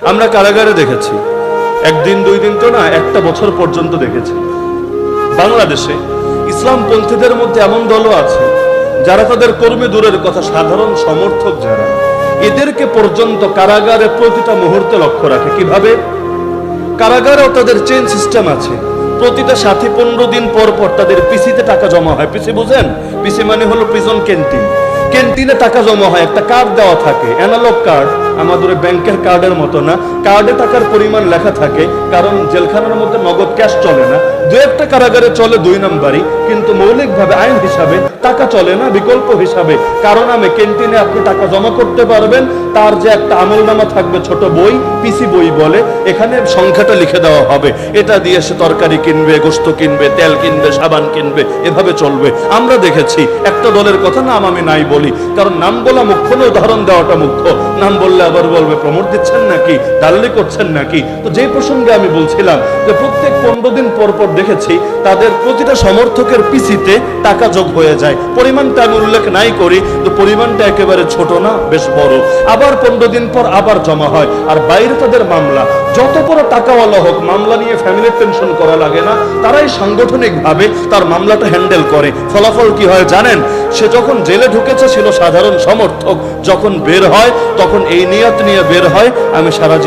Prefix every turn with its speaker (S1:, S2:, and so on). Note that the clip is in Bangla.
S1: আমরা কারাগারে দেখেছি, একদিন দুই দিন তো না, একটা বছর পর্যন্ত দেখেছি। বাংলাদেশে ইসলামপন্থীদের মধ্যে এমন দলও আছে যারা তাদের কর্মী দূরের কথা, সাধারণ সমর্থক যারা, এদেরকে পর্যন্ত কারাগারে প্রতিটা মুহূর্তে লক্ষ্য রাখে। কিভাবে? কারাগারেও তাদের চেইন সিস্টেম আছে। প্রতিটা সাথী 15 দিন পর পর তাদের পিসিতে টাকা জমা হয়। পিসি বুঝেন? পিসি মানে হলো প্রিজন ক্যান্টিন। ক্যান্টিনে টাকা জমা হয়, একটা কার্ড দেওয়া থাকে, অ্যানালগ কার্ড, আমাদের ব্যাংকের কার্ডের মতো না। কার্ডে টাকার পরিমাণ লেখা থাকে, কারণ জেলখানার মধ্যে নগদ ক্যাশ চলে না। দু একটা কারাগারে চলে 2 নাম্বারই, কিন্তু মৌলিকভাবে আইন হিসাবে টাকা চলে না, বিকল্প হিসাবে কারণ আমি ক্যান্টিনে আপনি টাকা জমা করতে পারবেন, তার যে একটা আমলনামা থাকবে, ছোট বই, পিসি বই বলে, এখানে সংখ্যাটা লিখে দেওয়া হবে, এটা দিয়ে সে তরকারি কিনবে, গোশত কিনবে, তেল কিনবে, সাবান কিনবে, এভাবে চলবে। আমরা দেখেছি একটা দলের কথা, নাম আমি নাই বলি, কারণ নাম বলা মুখ্য না, উদাহরণ দেওয়াটা মুখ্য। নাম বললে আবার বলবে প্রমোট দিচ্ছেন নাকি, দালালি করছেন নাকি। তো যে প্রসঙ্গে আমি বলছিলাম যে প্রত্যেক 15 দিন পর পর দেখেছি তাদের প্রতিটা সমর্থকের পিসিতে টাকা যোগ হয়ে যায়। পরিমাণটা আমি উল্লেখ নাই করি, তো পরিমাণটা একেবারে ছোট না, বেশ বড়। আবার 15 দিন পর আবার জমা হয়। আর বাইরে তাদের মামলা, যত বড় টাকাওয়ালা হোক, মামলা নিয়ে ফ্যামিলির টেনশন করা লাগে না, তারাই সাংগঠনিকভাবে তার মামলাটা হ্যান্ডেল করে। ফলাফল কি হয় জানেন? সে যখন জেলে ঢুকেছে ছিল সাধারণ সমর্থক, যখন বের হয় তখন এই নিয়ত নিয়ে বের হয়, আমি সারা